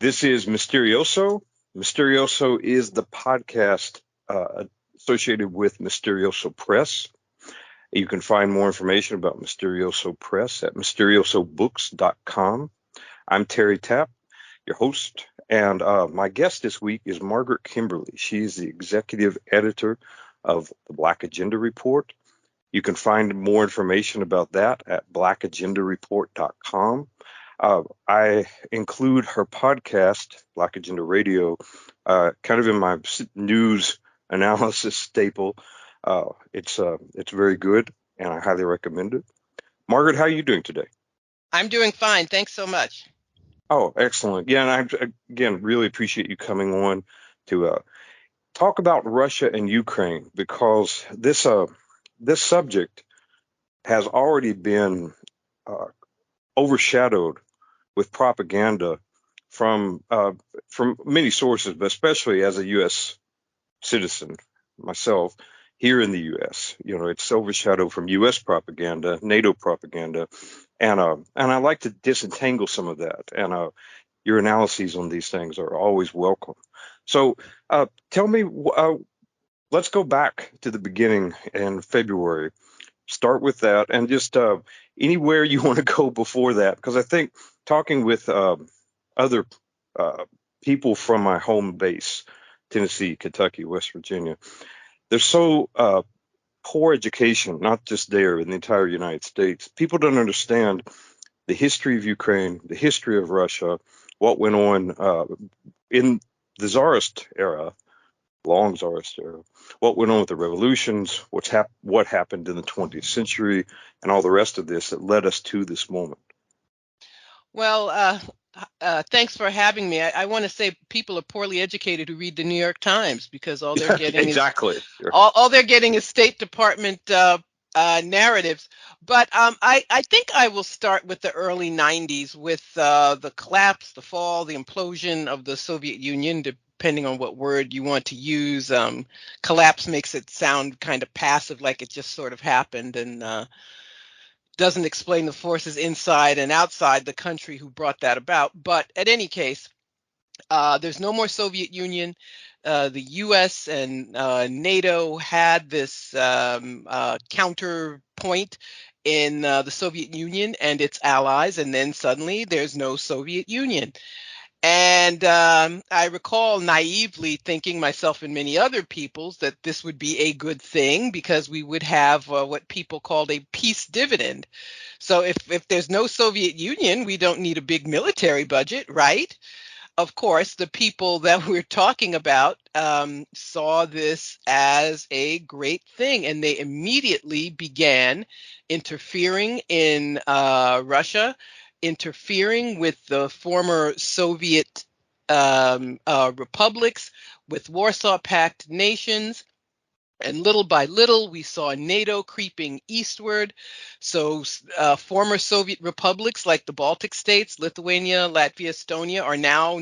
This is Mysterioso. Mysterioso is the podcast associated with Mysterioso Press. You can find more information about Mysterioso Press at mysteriosobooks.com. I'm Terry Tapp, your host, and my guest this week is Margaret Kimberley. She's the executive editor of the Black Agenda Report. You can find more information about that at blackagendareport.com. I include her podcast, Black Agenda Radio, kind of in my news analysis staple. It's very good, and I highly recommend it. Margaret, how are you doing today? I'm doing fine. Thanks so much. Oh, excellent. Yeah, and I, again, really appreciate you coming on to talk about Russia and Ukraine, because this subject has already been overshadowed with propaganda from many sources, but especially as a U.S. citizen myself here in the U.S. You know, it's overshadowed from U.S. propaganda, NATO propaganda, and I like to disentangle some of that. And your analyses on these things are always welcome. So tell me, let's go back to the beginning in February. Start with that, and just anywhere you want to go before that, because I think talking with other people from my home base, Tennessee, Kentucky, West Virginia, there's so poor education, not just there, in the entire United States. People don't understand the history of Ukraine, the history of Russia, what went on in the Tsarist era, long Tsarist era, what went on with the revolutions, what happened in the 20th century, and all the rest of this that led us to this moment. Well, thanks for having me. I want to say people are poorly educated who read the New York Times, because all they're getting exactly. All they're getting is State Department narratives. But I think I will start with the early 90s, with the collapse, the fall, the implosion of the Soviet Union, depending on what word you want to use. Collapse makes it sound kind of passive, like it just sort of happened, and doesn't explain the forces inside and outside the country who brought that about. But at any case, there's no more Soviet Union. The U.S. and NATO had this counterpoint in the Soviet Union and its allies, and then suddenly there's no Soviet Union. And I recall naively thinking, myself and many other peoples, that this would be a good thing, because we would have what people called a peace dividend. So if there's no Soviet Union, we don't need a big military budget, right? Of course, the people that we're talking about saw this as a great thing, and they immediately began interfering in Russia, interfering with the former Soviet republics, with Warsaw Pact nations. And little by little, we saw NATO creeping eastward. So former Soviet republics like the Baltic states, Lithuania, Latvia, Estonia, are now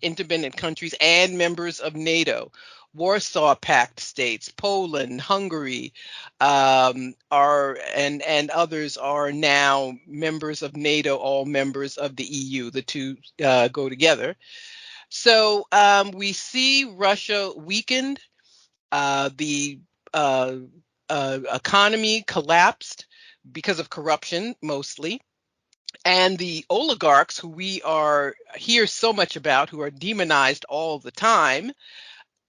independent countries and members of NATO. Warsaw Pact states, Poland, Hungary, are and others are now members of NATO, all members of the EU. The two go together. So we see Russia weakened. The economy collapsed because of corruption, mostly. And the oligarchs, who we hear so much about, who are demonized all the time,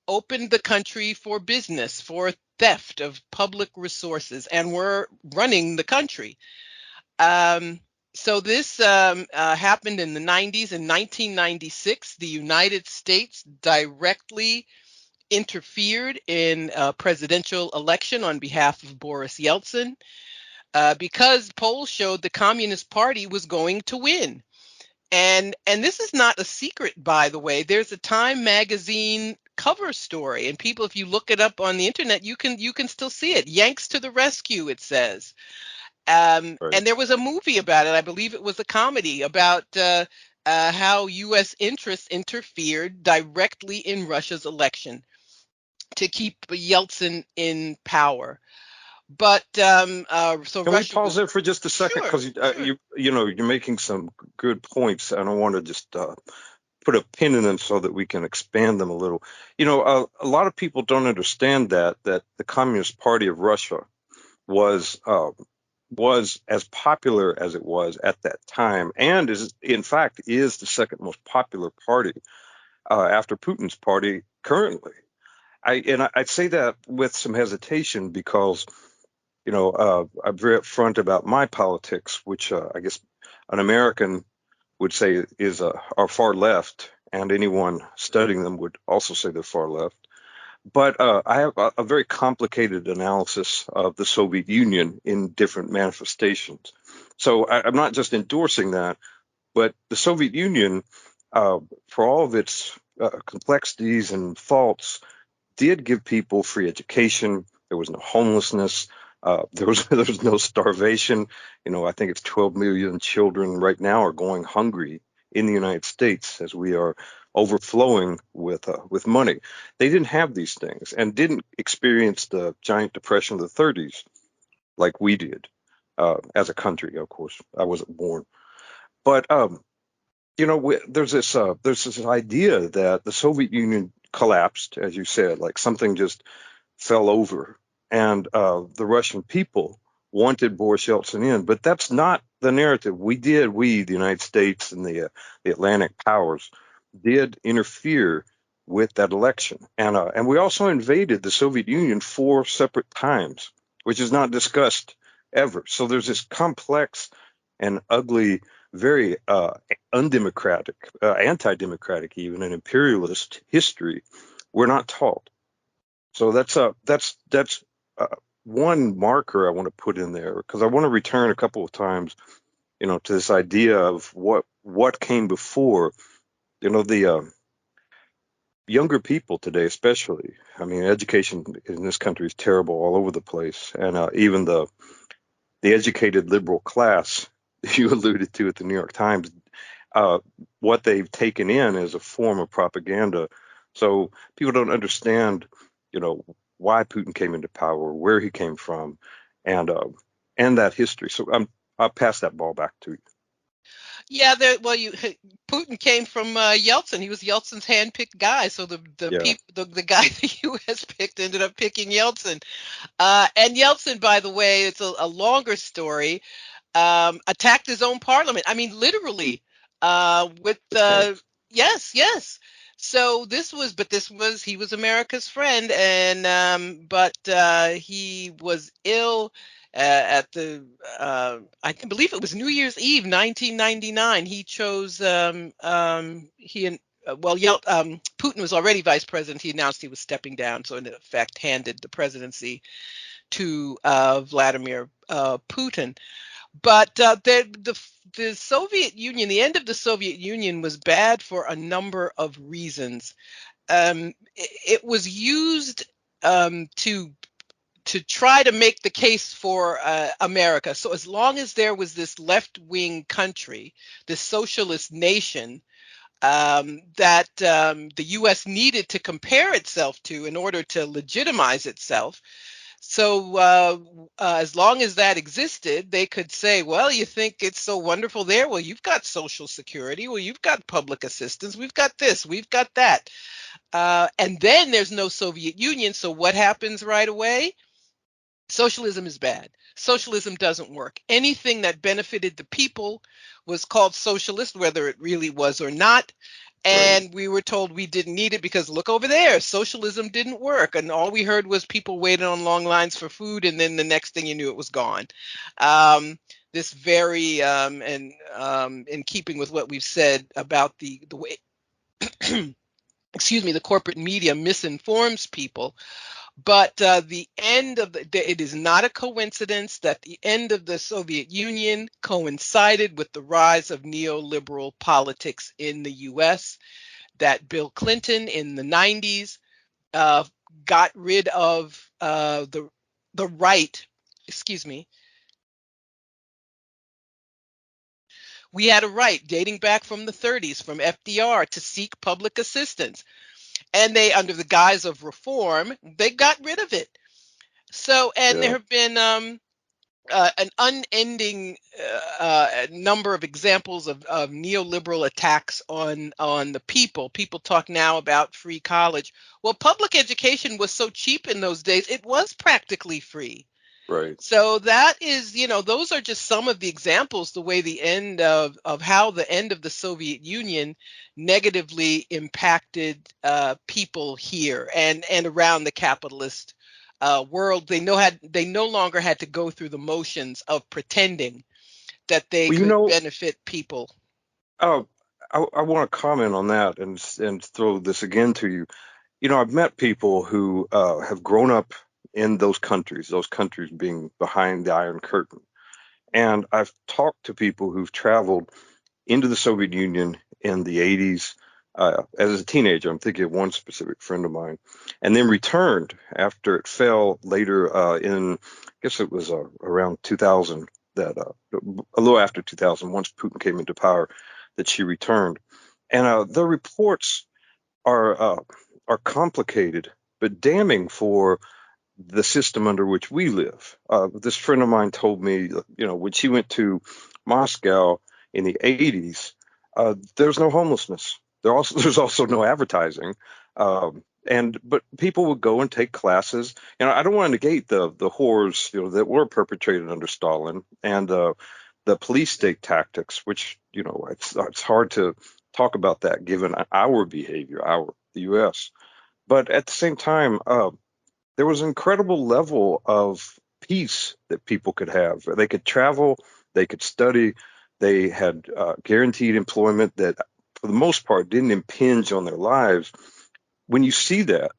opened the country for business, for theft of public resources, and were running the country. So this happened in the 90s. In 1996, the United States directly interfered in a presidential election on behalf of Boris Yeltsin, because polls showed the Communist Party was going to win. And this is not a secret, by the way. There's a Time magazine cover story, and people, if you look it up on the internet, you can still see it. Yanks to the rescue, it says. Right. And there was a movie about it. I believe it was a comedy about how U.S. interests interfered directly in Russia's election to keep Yeltsin in power. But so can we pause there for just a second, because sure. you're making some good points, and I want to just put a pin in them so that we can expand them a little. A lot of people don't understand that the Communist Party of Russia was as popular as it was at that time, and is in fact is the second most popular party after Putin's party currently. I'd say that with some hesitation because I'm very upfront about my politics, which I guess an American would say is are far left, and anyone studying them would also say they're far left. But I have a very complicated analysis of the Soviet Union in different manifestations. So I'm not just endorsing that, but the Soviet Union, for all of its complexities and faults, did give people free education. There was no homelessness. There was no starvation. I think it's 12 million children right now are going hungry in the United States as we are overflowing with money. They didn't have these things and didn't experience the giant depression of the 30s like we did as a country. Of course, I wasn't born, but there's this idea that the Soviet Union collapsed, as you said, like something just fell over, and the Russian people wanted Boris Yeltsin in. But that's not the narrative. The United States and the Atlantic powers, did interfere with that election, and we also invaded the Soviet Union 4 separate times, which is not discussed ever. So there's this complex and ugly, very undemocratic, anti-democratic, even an imperialist history we're not taught. So that's one marker I want to put in there, because I want to return a couple of times, to this idea of what came before. The younger people today, especially. I mean, education in this country is terrible all over the place, and even the educated liberal class you alluded to at the New York Times, what they've taken in as a form of propaganda. So people don't understand, why Putin came into power, where he came from, and that history. So I'll pass that ball back to you. Yeah, Putin came from Yeltsin. He was Yeltsin's hand-picked guy. So Yeah, the guy the U.S. picked ended up picking Yeltsin. And Yeltsin, by the way, it's a longer story. Attacked his own parliament. I mean, literally. With the tanks. Yes, yes. So he was America's friend, and but he was ill at the I can believe it was New Year's Eve, 1999. He chose he and Putin was already vice president. He announced he was stepping down, so in effect handed the presidency to Vladimir Putin. But the Soviet Union, the end of the Soviet Union was bad for a number of reasons. It was used to try to make the case for America. So as long as there was this left-wing country, this socialist nation, that the U.S. needed to compare itself to in order to legitimize itself. So as long as that existed, they could say, well, you think it's so wonderful there? Well, you've got Social Security. Well, you've got public assistance. We've got this. We've got that. And then there's no Soviet Union. So what happens right away? Socialism is bad. Socialism doesn't work. Anything that benefited the people was called socialist, whether it really was or not. Right. And we were told we didn't need it because look over there, socialism didn't work. And all we heard was people waiting on long lines for food. And then the next thing you knew, it was gone. This very, and in keeping with what we've said about the way, excuse me, the corporate media misinforms people. But the end of it is not a coincidence that the end of the Soviet Union coincided with the rise of neoliberal politics in the U.S., that Bill Clinton in the 90s uh, got rid of the right. Excuse me. We had a right dating back from the 30s, from FDR, to seek public assistance. And they, under the guise of reform, they got rid of it. So, and there Yeah. have been an unending number of examples of neoliberal attacks on the people. People talk now about free college. Well, public education was so cheap in those days; it was practically free. Right. So that is, those are just some of the examples, the way the end of how the end of the Soviet Union negatively impacted people here and around the capitalist world. They no longer had to go through the motions of pretending that they Well, could benefit people. uh, I want to comment on that and throw this again to you. I've met people who have grown up in those countries being behind the Iron Curtain. And I've talked to people who've traveled into the Soviet Union in the 80s. As a teenager, I'm thinking of one specific friend of mine, and then returned after it fell later I guess it was around 2000, that a little after 2000, once Putin came into power, that she returned. And the reports are are complicated, but damning for the system under which we live. This friend of mine told me, when she went to Moscow in the 80s, there's no homelessness. There's also no advertising. But people would go and take classes. I don't want to negate the horrors, that were perpetrated under Stalin, and the police state tactics, which, it's hard to talk about that given our behavior, the U.S. But at the same time, there was an incredible level of peace that people could have. They could travel, they could study, they had guaranteed employment that, for the most part, didn't impinge on their lives. When you see that,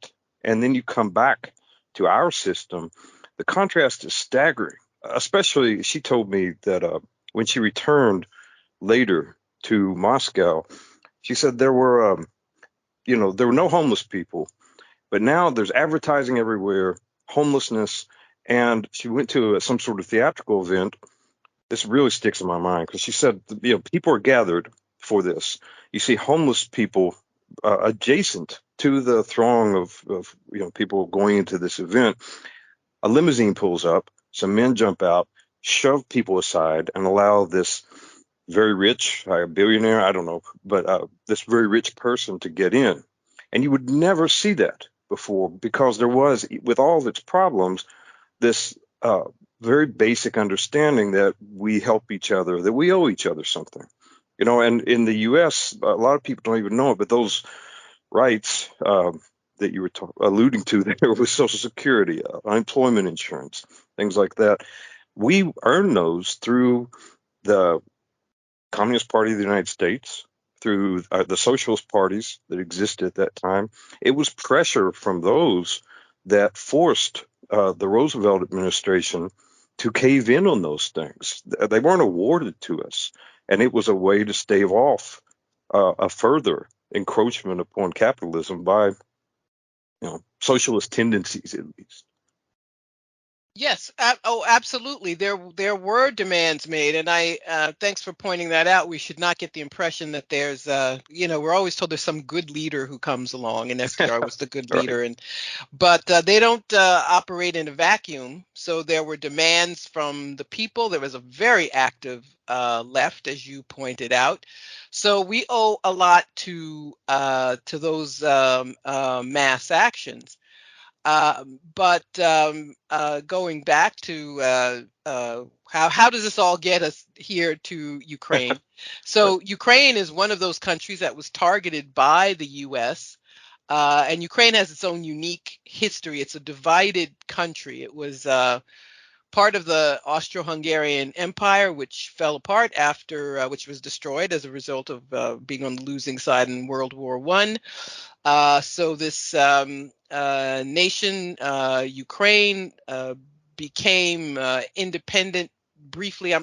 and then you come back to our system, the contrast is staggering. Especially, she told me that when she returned later to Moscow, she said there were no homeless people, but now there's advertising everywhere, homelessness. And she went to some sort of theatrical event. This really sticks in my mind because she said, people are gathered for this. You see homeless people adjacent to the throng of people going into this event. A limousine pulls up, some men jump out, shove people aside, and allow this very rich, a billionaire, I don't know, but this very rich person to get in. And you would never see that before because there was, with all of its problems, this very basic understanding that we help each other, that we owe each other something. And in the U.S., a lot of people don't even know it, but those rights that you were alluding to there with Social Security, unemployment insurance, things like that, we earn those through the Communist Party of the United States, through the socialist parties that existed at that time. It was pressure from those that forced the Roosevelt administration to cave in on those things. They weren't awarded to us, and it was a way to stave off a further encroachment upon capitalism by, socialist tendencies, at least. Yes. Absolutely. There were demands made, and I thanks for pointing that out. We should not get the impression that there's, we're always told there's some good leader who comes along, and FDR was the good Right. leader, but they don't operate in a vacuum. So there were demands from the people. There was a very active left, as you pointed out. So we owe a lot to those mass actions. But going back to how does this all get us here to Ukraine? Right. So Ukraine is one of those countries that was targeted by the U.S. And Ukraine has its own unique history. It's a divided country. It was part of the Austro-Hungarian Empire, which fell apart after, which was destroyed as a result of being on the losing side in World War I. So this nation, Ukraine, became independent briefly.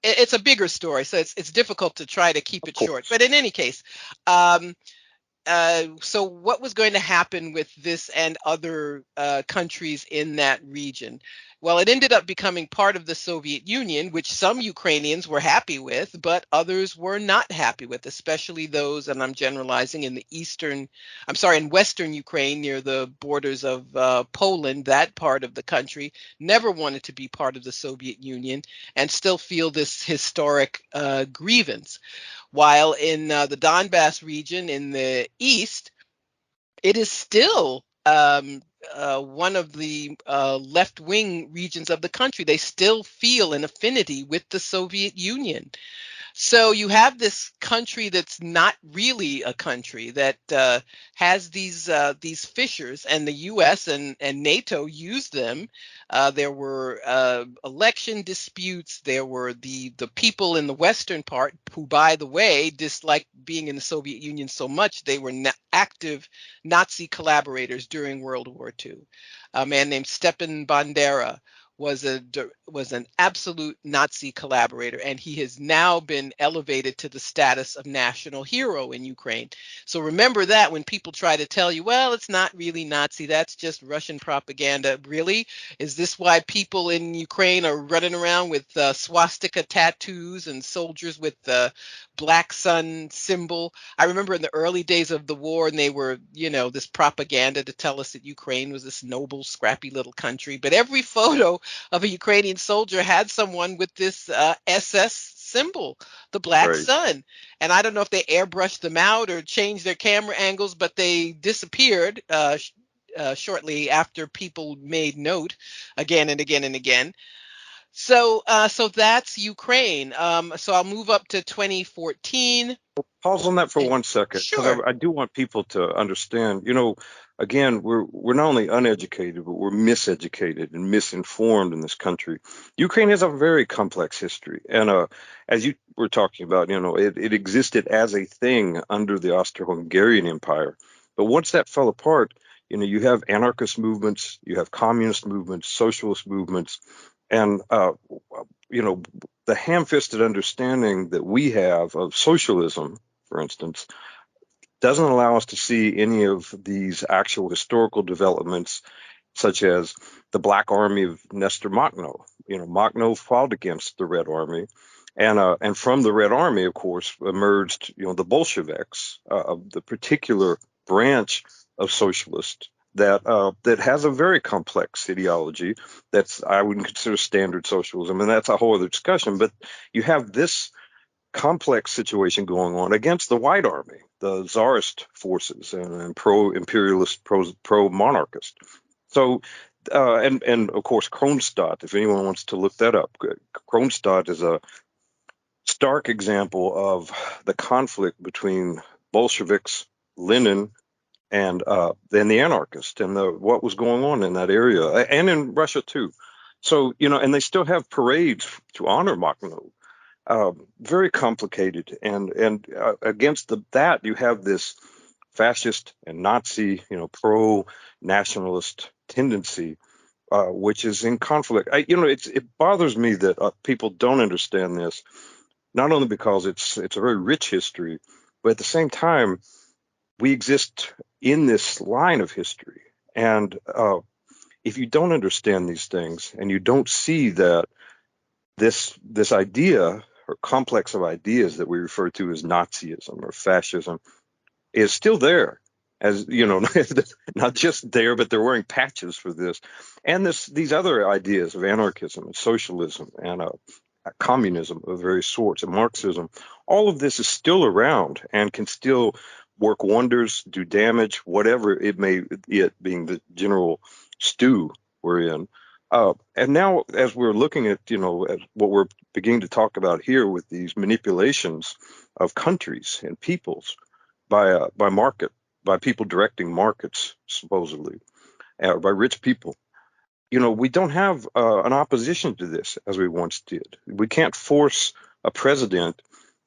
It's a bigger story, so it's difficult to try to keep Of it short. course. But in any case, um, so what was going to happen with this and other countries in that region? Well, it ended up becoming part of the Soviet Union, which some Ukrainians were happy with, but others were not happy with, especially those, and I'm generalizing, in Western Ukraine near the borders of Poland. That part of the country never wanted to be part of the Soviet Union and still feel this historic grievance. While in the Donbass region in the east, it is still one of the left wing regions of the country. They still feel an affinity with the Soviet Union. So you have this country that's not really a country that has these fissures, and the U.S. and NATO used them. There were election disputes. There were the people in the western part who, by the way, disliked being in the Soviet Union so much they were active Nazi collaborators during World War II. A man named Stepan Bandera was an absolute Nazi collaborator, and he has now been elevated to the status of national hero in Ukraine. So remember that when people try to tell you, well, it's not really Nazi, that's just Russian propaganda. Really? Is this why people in Ukraine are running around with swastika tattoos and soldiers with the black sun symbol? I remember in the early days of the war, and they were, this propaganda to tell us that Ukraine was this noble, scrappy little country. But every photo of a Ukrainian soldier had someone with this SS symbol, the black Right. sun. And I don't know if they airbrushed them out or changed their camera angles, but they disappeared shortly after people made note again and again and again. So that's Ukraine. So I'll move up to 2014. Pause on that for 1 second, because Sure. I do want people to understand. Again, we're not only uneducated, but we're miseducated and misinformed in this country. Ukraine has a very complex history, and as you were talking about, it existed as a thing under the Austro-Hungarian Empire. But once that fell apart, you have anarchist movements, you have communist movements, socialist movements, and the ham-fisted understanding that we have of socialism, for instance, doesn't allow us to see any of these actual historical developments, such as the Black Army of Nestor Makhno. Makhno fought against the Red Army, and from the Red Army, of course, emerged the Bolsheviks, the particular branch of socialists that has a very complex ideology. That's, I wouldn't consider standard socialism, and that's a whole other discussion. But you have this complex situation going on against the White Army, the Tsarist forces, and pro-imperialist, pro-monarchist. So, and of course, Kronstadt, if anyone wants to look that up, Kronstadt is a stark example of the conflict between Bolsheviks, Lenin, and then the anarchists, and what was going on in that area, and in Russia too. So, and they still have parades to honor Makhno. Very complicated, and against that you have this fascist and Nazi, pro-nationalist tendency, which is in conflict. It bothers me that people don't understand this, not only because it's a very rich history, but at the same time we exist in this line of history, and if you don't understand these things and you don't see that this idea or complex of ideas that we refer to as Nazism or fascism is still there, as not just there, but they're wearing patches for this, and these other ideas of anarchism and socialism and communism of various sorts and Marxism. All of this is still around and can still work wonders, do damage, whatever it may, it being the general stew we're in. And now, as we're looking at, at what we're beginning to talk about here with these manipulations of countries and peoples by market, by people directing markets, supposedly, by rich people, we don't have an opposition to this as we once did. We can't force a president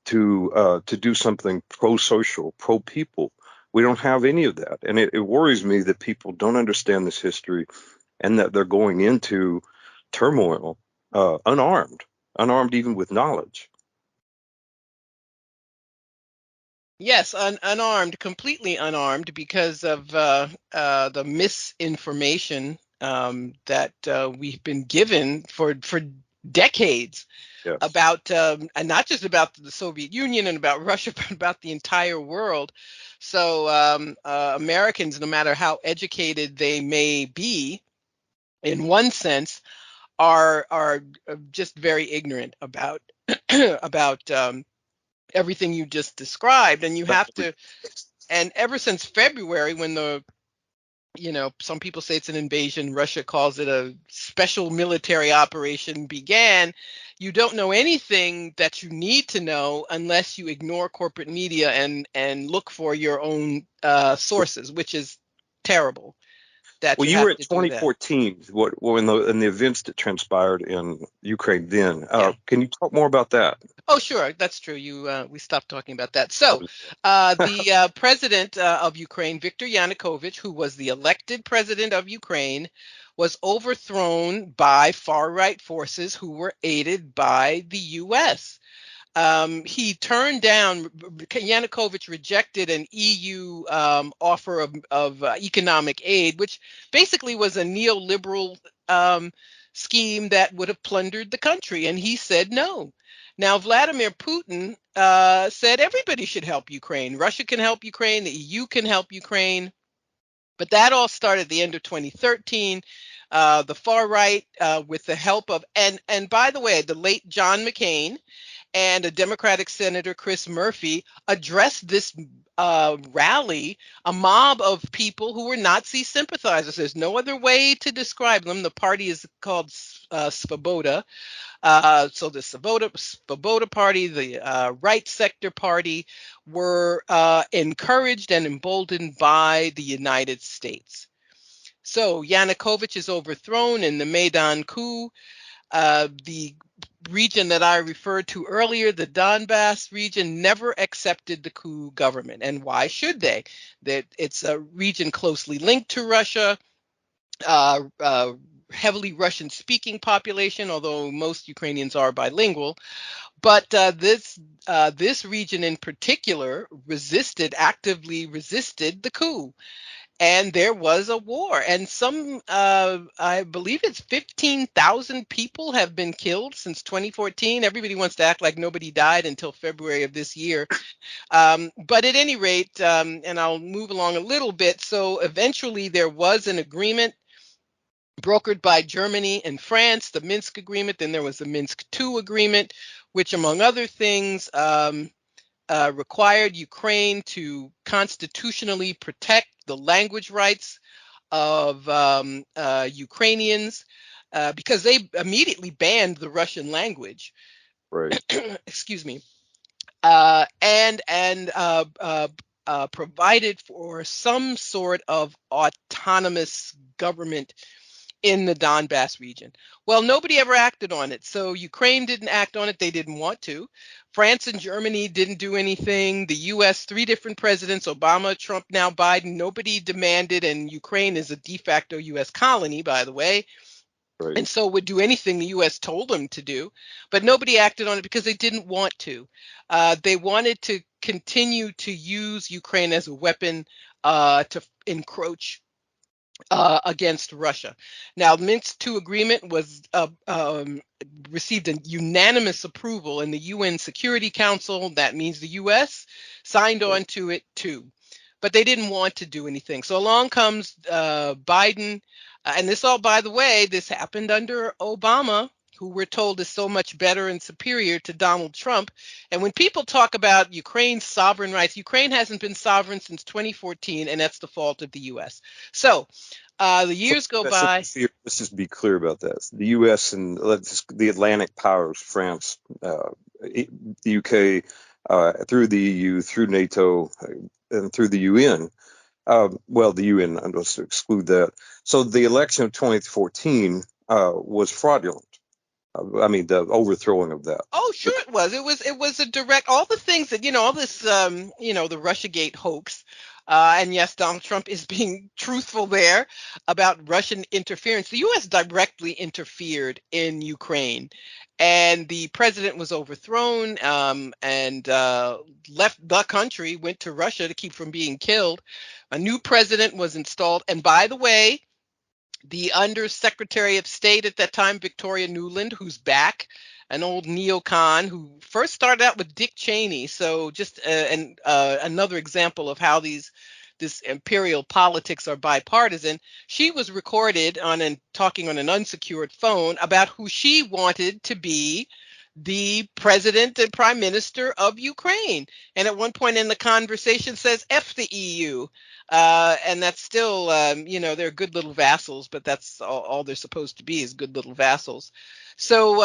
to do something pro-social, pro-people. We don't have any of that, and it worries me that people don't understand this history, and that they're going into turmoil unarmed even with knowledge. Yes, unarmed, completely unarmed because of the misinformation that we've been given for decades Yes. about, and not just about the Soviet Union and about Russia, but about the entire world. So Americans, no matter how educated they may be, in one sense, are just very ignorant about about everything you just described, and you have to. And ever since February, when some people say it's an invasion, Russia calls it a special military operation, began, you don't know anything that you need to know unless you ignore corporate media and look for your own sources, which is terrible that Well, you you were have at to do that. 2014, when the events that transpired in Ukraine then. Yeah. Can you talk more about that? Oh, sure, that's true. We stopped talking about that. So, the president of Ukraine, Viktor Yanukovych, who was the elected president of Ukraine, was overthrown by far-right forces who were aided by the U.S. He turned down. Yanukovych rejected an EU offer of economic aid, which basically was a neoliberal scheme that would have plundered the country, and he said no. Now, Vladimir Putin said everybody should help Ukraine. Russia can help Ukraine. The EU can help Ukraine. But that all started at the end of 2013. The far right, with the help of, and by the way, the late John McCain and a Democratic Senator, Chris Murphy, addressed this rally, a mob of people who were Nazi sympathizers. There's no other way to describe them. The party is called Svoboda. So the Svoboda Party, the Right Sector Party, were encouraged and emboldened by the United States. So Yanukovych is overthrown in the Maidan coup. The region that I referred to earlier, the Donbass region, never accepted the coup government. And why should they? That it's a region closely linked to Russia, uh, uh, heavily Russian speaking population, although most Ukrainians are bilingual. But this region in particular actively resisted the coup, and there was a war, and I believe it's 15,000 people have been killed since 2014. Everybody wants to act like nobody died until February of this year. But at any rate, and I'll move along a little bit. So eventually there was an agreement brokered by Germany and France, the Minsk agreement. Then there was the Minsk II agreement, which among other things, required Ukraine to constitutionally protect the language rights of Ukrainians, because they immediately banned the Russian language. Right. Excuse me, and provided for some sort of autonomous government in the Donbass region. Well, nobody ever acted on it. So Ukraine didn't act on it. They didn't want to. France and Germany didn't do anything. The US, three different presidents, Obama, Trump, now Biden, nobody demanded. And Ukraine is a de facto US colony, by the way, Right. and so would do anything the U.S. told them to do, but nobody acted on it because they didn't want to. They wanted to continue to use Ukraine as a weapon to encroach against Russia. Now, the Minsk II agreement was received a unanimous approval in the UN Security Council. That means the U.S. signed on to it too, but they didn't want to do anything. So along comes Biden, and this all, by the way, this happened under Obama, who we're told is so much better and superior to Donald Trump. And when people talk about Ukraine's sovereign rights, Ukraine hasn't been sovereign since 2014, and that's the fault of the U.S. So the So years go let's by. just be clear about that. The U.S. and the Atlantic powers, France, the U.K., through the EU, through NATO, and through the UN. Well, the UN, let's exclude that. So the election of 2014 was fraudulent. I mean, the overthrowing of that. Oh, sure it was. It was a direct, all the things that, all this, the Russiagate hoax. And yes, Donald Trump is being truthful there about Russian interference. The U.S. directly interfered in Ukraine, and the president was overthrown, and left the country, went to Russia to keep from being killed. A new president was installed. And by the way, The Undersecretary of State at that time, Victoria Nuland, who's back, an old neocon who first started out with Dick Cheney. So just another example of how this imperial politics are bipartisan. She was recorded talking on an unsecured phone about who she wanted to be the president and prime minister of Ukraine. And at one point in the conversation says, F the EU. And that's still, they're good little vassals, but that's all they're supposed to be is good little vassals. So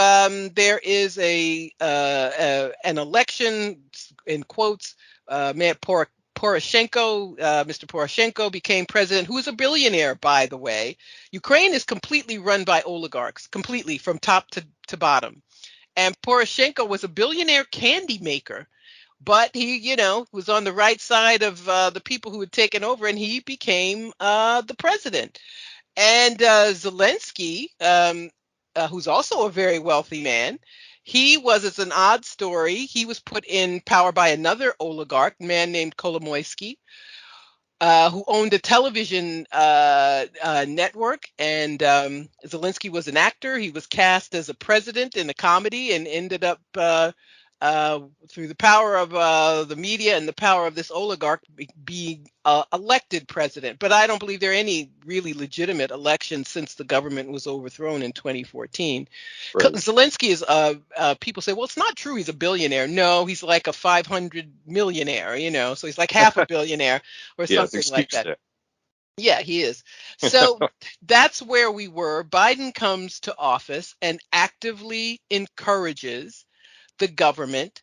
there is an election, in quotes, Poroshenko, Mr. Poroshenko became president, who is a billionaire, by the way. Ukraine is completely run by oligarchs, completely from top to bottom. And Poroshenko was a billionaire candy maker, but he, was on the right side of the people who had taken over, and he became the president. And Zelensky, who's also a very wealthy man, it's an odd story. He was put in power by another oligarch, a man named Kolomoisky, who owned a television network. And Zelensky was an actor. He was cast as a president in a comedy and ended up, through the power of the media and the power of this oligarch, being elected president. But I don't believe there are any really legitimate elections since the government was overthrown in 2014. Right. Zelensky is, people say, well, it's not true he's a billionaire. No, he's like a 500 millionaire, so he's like half a billionaire or Yeah, something like excuse that. that. Yeah, he is. So that's where we were. Biden comes to office and actively encourages the government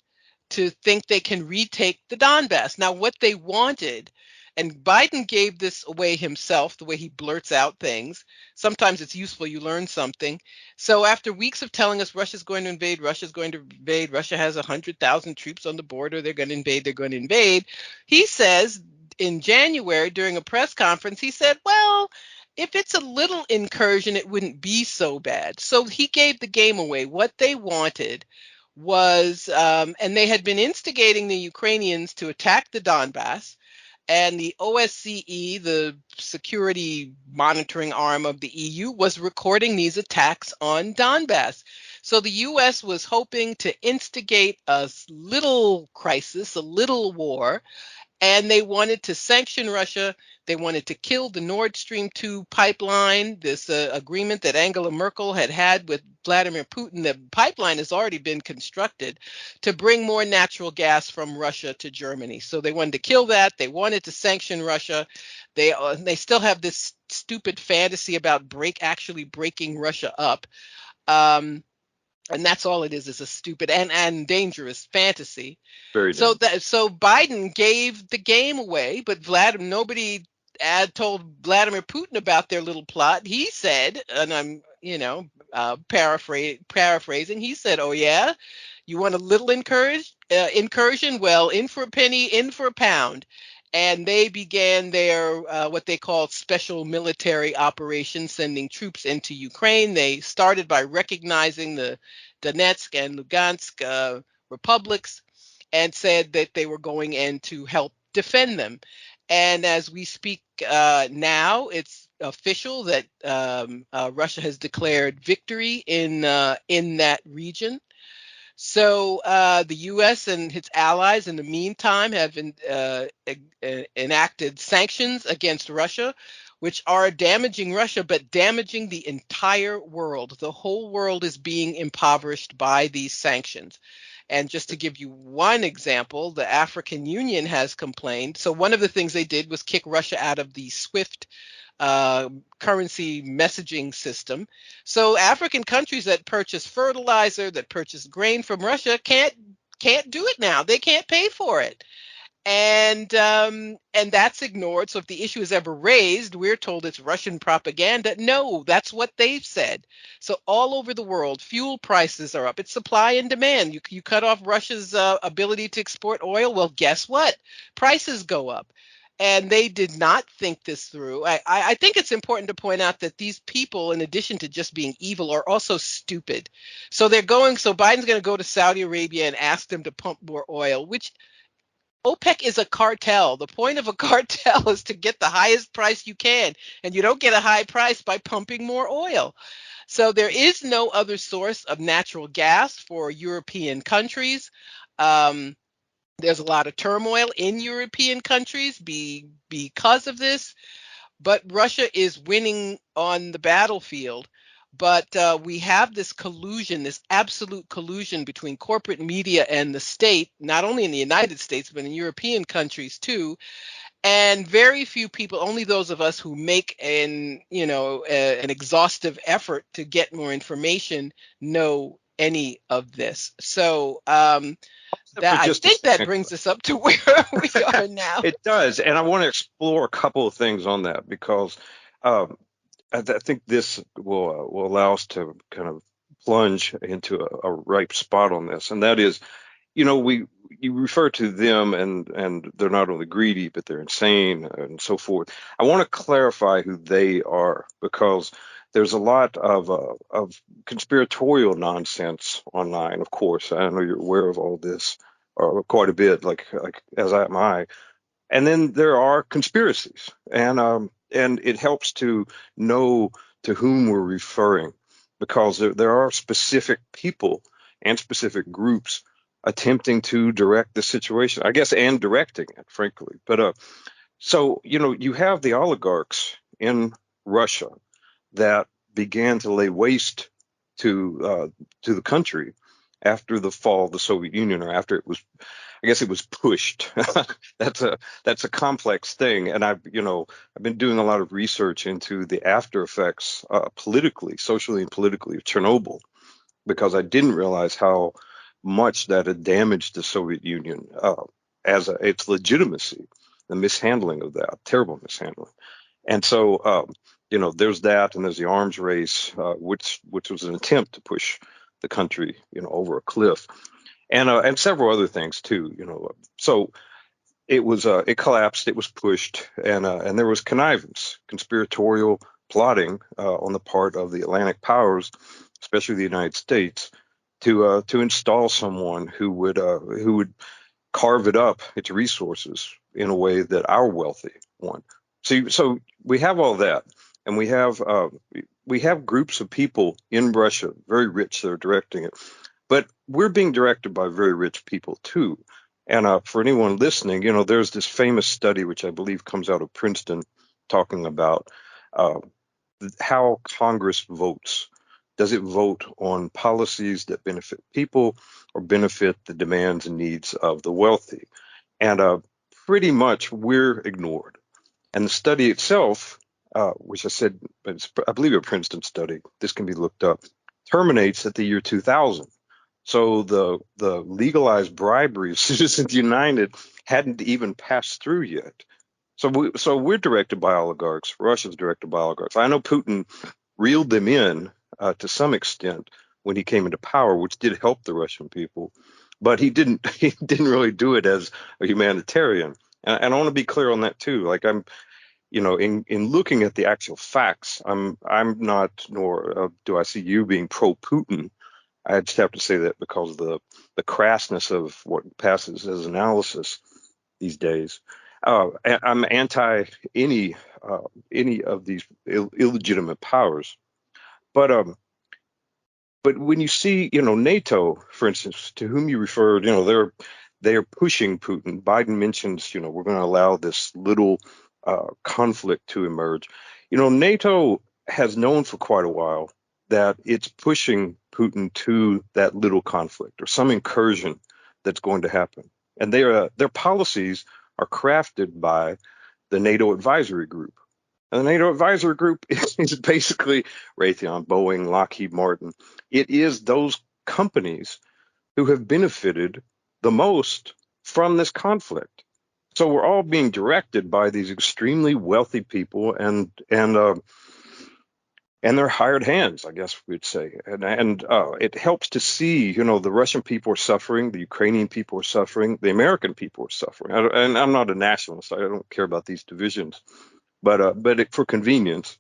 to think they can retake the Donbass. Now, what they wanted, and Biden gave this away himself, the way he blurts out things. Sometimes it's useful, you learn something. So after weeks of telling us Russia's going to invade, Russia's going to invade, Russia has 100,000 troops on the border, they're going to invade, they're going to invade. He says in January during a press conference, he said, well, if it's a little incursion, it wouldn't be so bad. So he gave the game away. What they wanted was, and they had been instigating the Ukrainians to attack the Donbass, and the OSCE, the security monitoring arm of the EU, was recording these attacks on Donbass. So the US was hoping to instigate a little crisis, a little war, and they wanted to sanction Russia. They wanted to kill the Nord Stream 2 pipeline, this agreement that Angela Merkel had with Vladimir Putin. The pipeline has already been constructed to bring more natural gas from Russia to Germany. So they wanted to kill that. They wanted to sanction Russia. They still have this stupid fantasy about actually breaking Russia up. And that's all it is a stupid and dangerous fantasy. Very So dangerous. so Biden gave the game away, but nobody had told Vladimir Putin about their little plot. He said, and I'm paraphrasing. He said, "Oh yeah, you want a little incursion? Well, in for a penny, in for a pound." And they began their what they called special military operation, sending troops into Ukraine. They started by recognizing the Donetsk and Lugansk republics and said that they were going in to help defend them. And as we speak now, it's official that Russia has declared victory in that region. So the U.S. and its allies, in the meantime, have enacted sanctions against Russia, which are damaging Russia, but damaging the entire world. The whole world is being impoverished by these sanctions. And just to give you one example, the African Union has complained. So one of the things they did was kick Russia out of the SWIFT currency messaging system. So African countries that purchase fertilizer, that purchase grain from Russia can't do it now. They can't pay for it. And that's ignored. So if the issue is ever raised, we're told it's Russian propaganda. No, that's what they've said. So all over the world, fuel prices are up. It's supply and demand. You cut off Russia's ability to export oil. Well, guess what? Prices go up. And they did not think this through. I think it's important to point out that these people, in addition to just being evil, are also stupid. So Biden's going to go to Saudi Arabia and ask them to pump more oil, which OPEC is a cartel. The point of a cartel is to get the highest price you can, and you don't get a high price by pumping more oil. So there is no other source of natural gas for European countries. Um, there's a lot of turmoil in European countries because of this, but Russia is winning on the battlefield. But we have this collusion, this absolute collusion between corporate media and the state, not only in the United States, but in European countries too. And very few people, only those of us who make an exhaustive effort to get more information, know any of this. So For that I just a think that second. brings us up to where we are now. It does, and I want to explore a couple of things on that because um, I think this will allow us to kind of plunge into a ripe spot on this, and that is, we you refer to them and they're not only greedy but they're insane and so forth. I want to clarify who they are because there's a lot of conspiratorial nonsense online. Of course, I know you're aware of all this, or quite a bit, like as am I. And then there are conspiracies, and it helps to know to whom we're referring because there are specific people and specific groups attempting to direct the situation, I guess, and directing it, frankly. But so you have the oligarchs in Russia that began to lay waste to the country after the fall of the Soviet Union, or after it was, I guess it was pushed. That's a complex thing, and I've been doing a lot of research into the after effects, politically, socially, and politically, of Chernobyl, because I didn't realize how much that had damaged the Soviet Union, its legitimacy, the mishandling of that, terrible mishandling. And so, there's that, and there's the arms race, which was an attempt to push the country, over a cliff, and several other things too. So it collapsed, it was pushed, and there was connivance, conspiratorial plotting on the part of the Atlantic powers, especially the United States, to install someone who would carve it up, its resources, in a way that our wealthy want. So we have all that, and we have groups of people in Russia, very rich, that are directing it. But we're being directed by very rich people too. And for anyone listening, there's this famous study, which I believe comes out of Princeton, talking about uh, how Congress votes. Does it vote on policies that benefit people or benefit the demands and needs of the wealthy? And pretty much we're ignored. And the study itself, which I said, I believe a Princeton study, this can be looked up, terminates at the year 2000. So the legalized bribery of Citizens United hadn't even passed through yet. So we're directed by oligarchs. Russia's directed by oligarchs. I know Putin reeled them in to some extent when he came into power, which did help the Russian people, but he didn't he didn't really do it as a humanitarian. And I want to be clear on that too. Like in looking at the actual facts, I'm not, nor do I see you being pro Putin. I just have to say that because of the crassness of what passes as analysis these days. I'm anti any any of these illegitimate powers. But when you see, NATO, for instance, to whom you referred, they're pushing Putin. Biden mentions, we're going to allow this little conflict to emerge. NATO has known for quite a while that it's pushing Putin to that little conflict or some incursion that's going to happen, and their policies are crafted by the NATO advisory group. And the NATO advisory group is basically Raytheon, Boeing, Lockheed Martin. It is those companies who have benefited the most from this conflict. So we're all being directed by these extremely wealthy people and their hired hands, I guess we'd say. And it helps to see, the Russian people are suffering, the Ukrainian people are suffering, the American people are suffering. And I'm not a nationalist. I don't care about these divisions. But for convenience,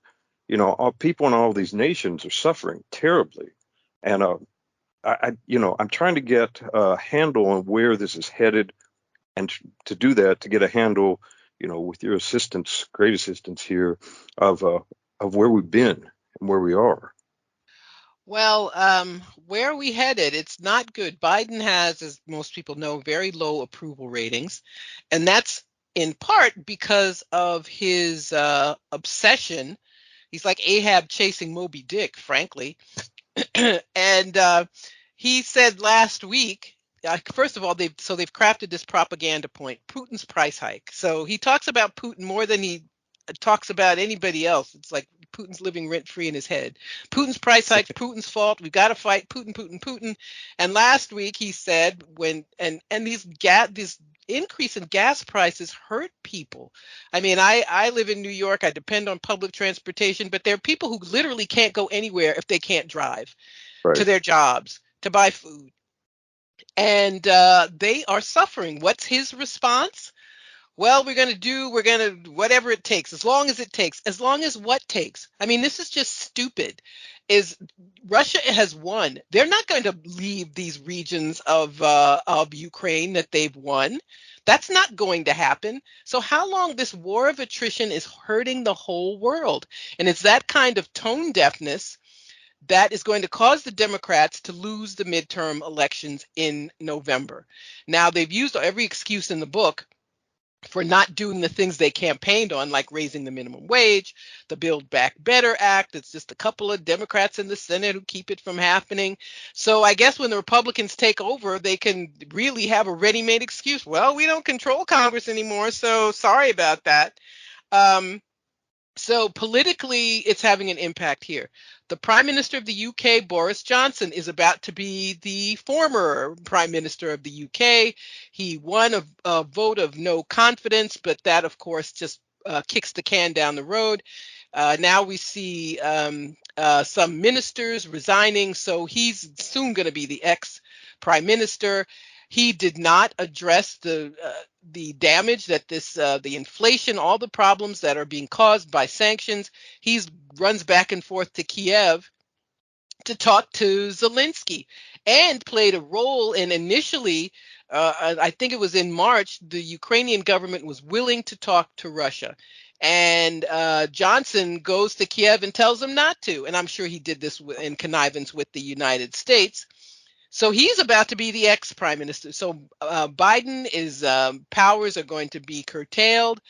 all, people in all these nations are suffering terribly. And I'm trying to get a handle on where this is headed and to do that, to get a handle, with your assistance, great assistance here, of where we've been and where we are. Well, where are we headed? It's not good. Biden has, as most people know, very low approval ratings, and that's in part because of his obsession. He's like Ahab chasing Moby Dick, frankly. And he said last week, first of all, they've crafted this propaganda point: Putin's price hike. So he talks about Putin more than he talks about anybody else. It's like Putin's living rent free in his head. Putin's price hikes, Putin's fault. We've got to fight Putin, Putin, Putin. And last week he said these increase in gas prices hurt people. I mean, I live in New York. I depend on public transportation, but there are people who literally can't go anywhere if they can't drive to Right. their jobs, to buy food. And they are suffering. What's his response? Well, we're going to, whatever it takes, as long as it takes, as long as what takes. I mean, this is just stupid. Is Russia has won. They're not going to leave these regions of Ukraine that they've won. That's not going to happen. So how long this war of attrition is hurting the whole world? And it's that kind of tone deafness that is going to cause the Democrats to lose the midterm elections in November. Now, they've used every excuse in the book for not doing the things they campaigned on, like raising the minimum wage, the Build Back Better Act. It's just a couple of Democrats in the Senate who keep it from happening. So I guess when the Republicans take over, they can really have a ready-made excuse. Well, we don't control Congress anymore, so sorry about that. Um, so politically, it's having an impact here. The Prime Minister of the UK, Boris Johnson, is about to be the former Prime Minister of the UK. He won a vote of no confidence, but that, of course, just kicks the can down the road. Now we see some ministers resigning, so he's soon going to be the ex-prime minister. He did not address the damage that the inflation, all the problems that are being caused by sanctions. He runs back and forth to Kiev to talk to Zelensky, and played a role in initially. I think it was in March, the Ukrainian government was willing to talk to Russia. And Johnson goes to Kiev and tells them not to. And I'm sure he did this in connivance with the United States. So he's about to be the ex-prime minister. So Biden is powers are going to be curtailed.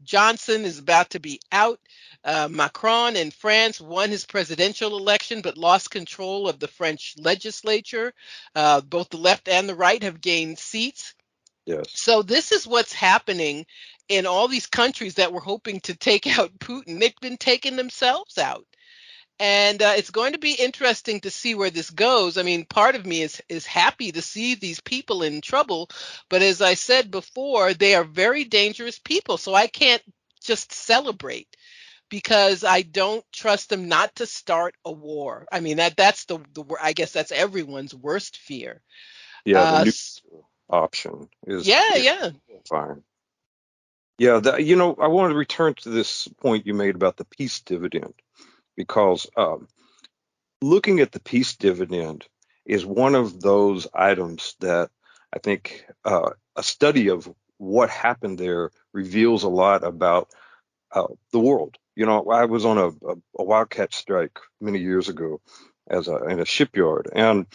Johnson is about to be out. Macron in France won his presidential election but lost control of the French legislature. Both the left and the right have gained seats. Yes. So this is what's happening in all these countries that were hoping to take out Putin. They've been taking themselves out. And it's going to be interesting to see where this goes. I mean, part of me is happy to see these people in trouble, but as I said before, they are very dangerous people. So I can't just celebrate because I don't trust them not to start a war. I mean, that's the I guess that's everyone's worst fear. Yeah, the Uh, new option is yeah, yeah. fine. Yeah, I wanted to return to this point you made about the peace dividend, because looking at the peace dividend is one of those items that I think a study of what happened there reveals a lot about the world. I was on a wildcat strike many years ago in a shipyard, and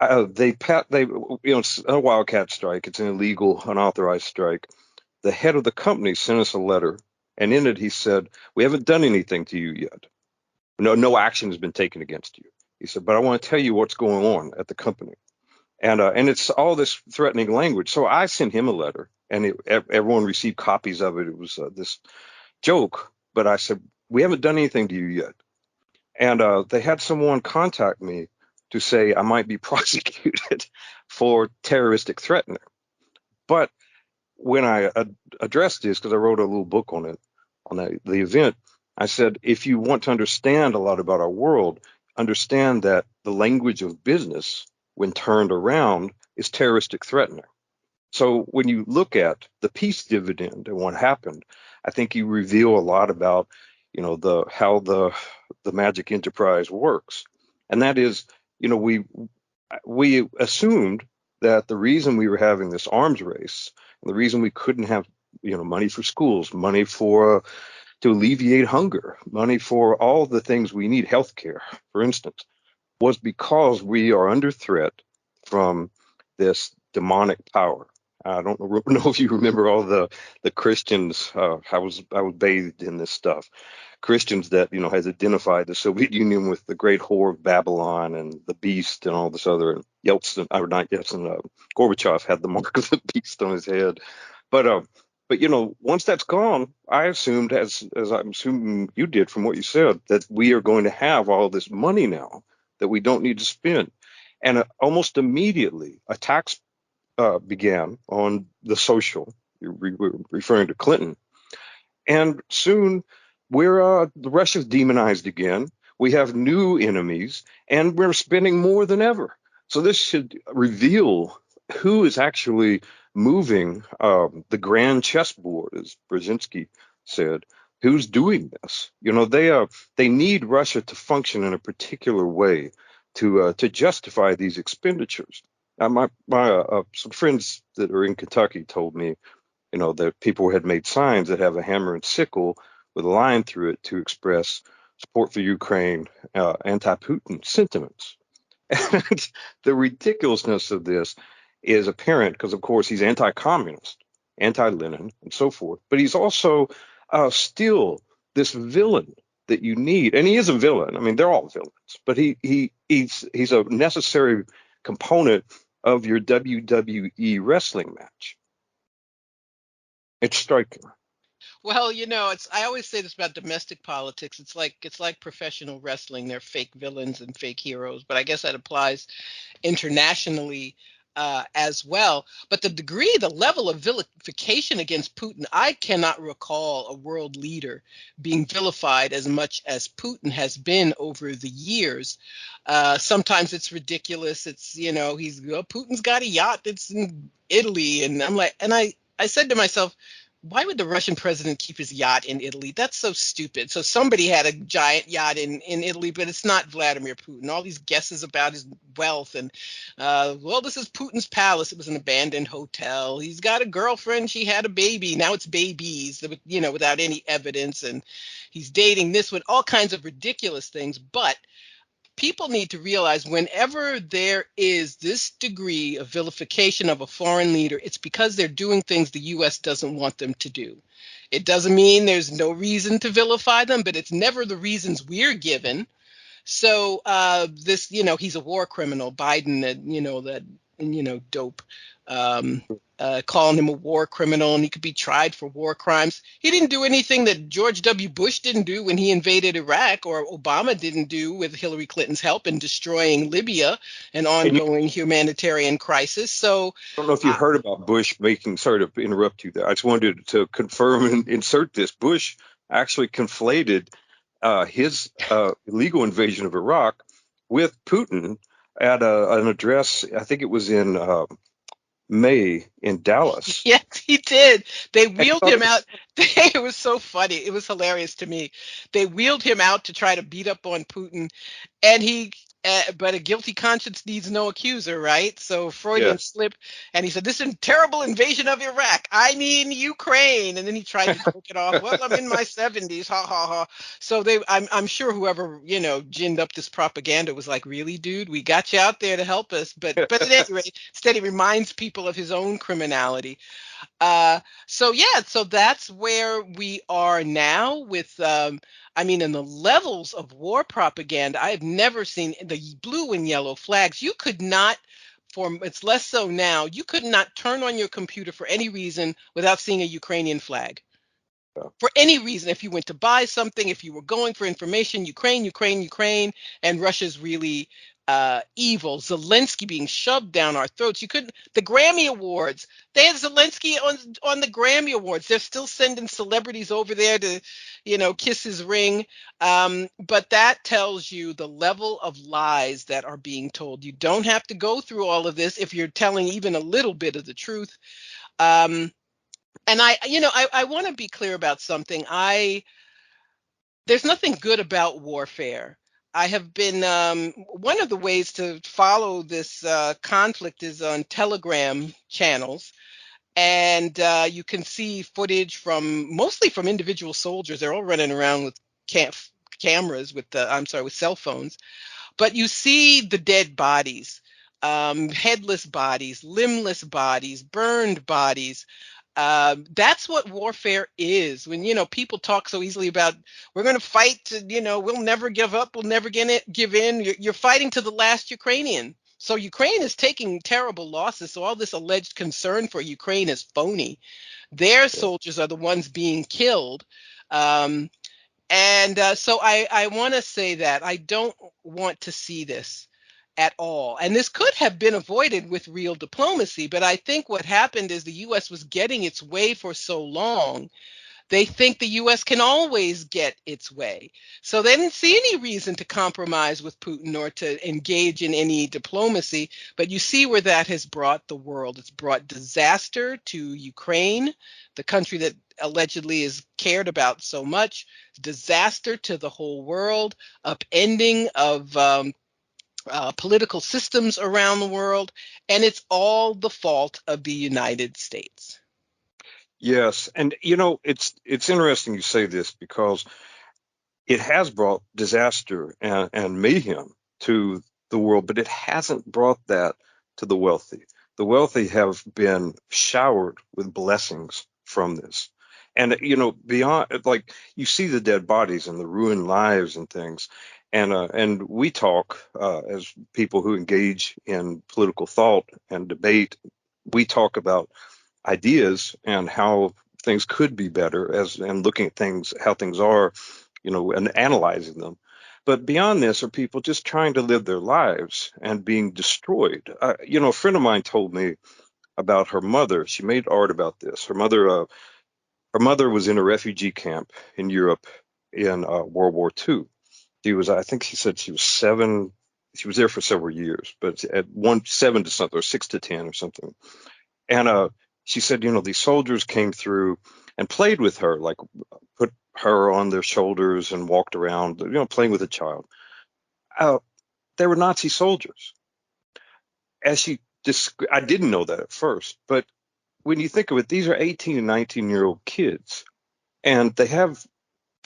it's a wildcat strike. It's an illegal, unauthorized strike. The head of the company sent us a letter, and in it he said, "We haven't done anything to you yet. No action has been taken against you." He said, "But I want to tell you what's going on at the company." And it's all this threatening language. So I sent him a letter, and everyone received copies of it. It was this joke, but I said, "We haven't done anything to you yet." And they had someone contact me to say I might be prosecuted for terroristic threatening. But when I addressed this, because I wrote a little book on it, on the event, I said, if you want to understand a lot about our world, understand that the language of business, when turned around, is terroristic threatening. So when you look at the peace dividend and what happened, I think you reveal a lot about, how the magic enterprise works. And that is, we assumed that the reason we were having this arms race, and the reason we couldn't have, money for schools, money for to alleviate hunger, money for all the things we need, healthcare, for instance, was because we are under threat from this demonic power. I don't know if you remember all the Christians. I was bathed in this stuff. Christians that has identified the Soviet Union with the Great Whore of Babylon and the Beast and all this other. Yeltsin, or not Yeltsin, Gorbachev had the mark of the beast on his head. But once that's gone, I assumed, as I'm assuming you did from what you said, that we are going to have all this money now that we don't need to spend. And almost immediately, attacks began on the social. You're referring to Clinton, and soon the Russia's demonized again. We have new enemies, and we're spending more than ever. So this should reveal who is actually moving the grand chessboard, as Brzezinski said. Who's doing this? They need Russia to function in a particular way to justify these expenditures. My some friends that are in Kentucky told me, that people had made signs that have a hammer and sickle with a line through it to express support for Ukraine, anti-Putin sentiments. And the ridiculousness of this is apparent because, of course, he's anti-communist, anti-Lenin, and so forth. But he's also still this villain that you need, and he is a villain. I mean, they're all villains, but he's a necessary component of your WWE wrestling match. It's striking. Well, it's I always say this about domestic politics. It's like professional wrestling. They're fake villains and fake heroes, but I guess that applies internationally as well. But the level of vilification against Putin, I cannot recall a world leader being vilified as much as Putin has been over the years. Sometimes it's ridiculous. It's, Putin's got a yacht that's in Italy. And I'm like, and I said to myself, why would the Russian president keep his yacht in Italy? That's so stupid. So somebody had a giant yacht in Italy, but it's not Vladimir Putin. All these guesses about his wealth and, well, this is Putin's palace. It was an abandoned hotel. He's got a girlfriend. She had a baby. Now it's babies, without any evidence. And he's dating this one, all kinds of ridiculous things. But people need to realize whenever there is this degree of vilification of a foreign leader, it's because they're doing things the U.S. doesn't want them to do. It doesn't mean there's no reason to vilify them, but it's never the reasons we're given. So he's a war criminal. Biden, dope, calling him a war criminal, and he could be tried for war crimes. He didn't do anything that George W. Bush didn't do when he invaded Iraq, or Obama didn't do with Hillary Clinton's help in destroying Libya, an And ongoing humanitarian crisis. So, I don't know if you uh, heard about Bush making, sorry to interrupt you there. I just wanted to confirm and insert this. Bush actually conflated his illegal invasion of Iraq with Putin at an address, I think it was in May in Dallas. yes, he did. They And I wheeled thought him it out. was, It was so funny. It was hilarious to me. They wheeled him out to try to beat up on Putin, and but a guilty conscience needs no accuser, right? So Freudian yes. slip, and he said, "This is a terrible invasion of Iraq. I mean Ukraine." And then he tried to joke it off. Well, I'm in my 70s, ha ha ha. So I'm sure whoever ginned up this propaganda was like, "Really, dude? We got you out there to help us." But at any rate, instead he reminds people of his own criminality. So that's where we are now with, in the levels of war propaganda. I have never seen the blue and yellow flags. You could not, it's less so now, you could not turn on your computer for any reason without seeing a Ukrainian flag. For any reason, if you went to buy something, if you were going for information, Ukraine, Ukraine, Ukraine, and Russia's really evil. Zelensky being shoved down our throats. You couldn't. The Grammy Awards. They had Zelensky on the Grammy Awards. They're still sending celebrities over there to, kiss his ring. But that tells you the level of lies that are being told. You don't have to go through all of this if you're telling even a little bit of the truth. Um, and I want to be clear about something. There's nothing good about warfare. I have been one of the ways to follow this conflict is on Telegram channels, and you can see footage from mostly from individual soldiers. They're all running around with cameras with I'm sorry, with cell phones, but you see the dead bodies, headless bodies, limbless bodies, burned bodies. That's what warfare is. When people talk so easily about we're going to fight, we'll never give up, we'll never give in. You're fighting to the last Ukrainian. So Ukraine is taking terrible losses. So all this alleged concern for Ukraine is phony. Their Yeah. soldiers are the ones being killed. Um, and so I want to say that I don't want to see this at all. And this could have been avoided with real diplomacy. But I think what happened is the U.S. was getting its way for so long. They think the U.S. can always get its way. So they didn't see any reason to compromise with Putin or to engage in any diplomacy. But you see where that has brought the world. It's brought disaster to Ukraine, the country that allegedly is cared about so much, disaster to the whole world, upending of political systems around the world. And it's all the fault of the United States. Yes, and it's interesting you say this because it has brought disaster and mayhem to the world, but it hasn't brought that to the wealthy. The wealthy have been showered with blessings from this. And beyond, like, you see the dead bodies and the ruined lives and things, and we talk as people who engage in political thought and debate. We talk about ideas and how things could be better, as and looking at things how things are, and analyzing them. But beyond this are people just trying to live their lives and being destroyed. A friend of mine told me about her mother. She made art about this. Her mother was in a refugee camp in Europe in World War II. I think she said she was 7. She was there for several years, but at 7 to something, or 6 to 10 or something. And she said, these soldiers came through and played with her, like put her on their shoulders and walked around, playing with a child. Uh, they were Nazi soldiers. I didn't know that at first, but when you think of it, these are 18 and 19-year-old kids, and they have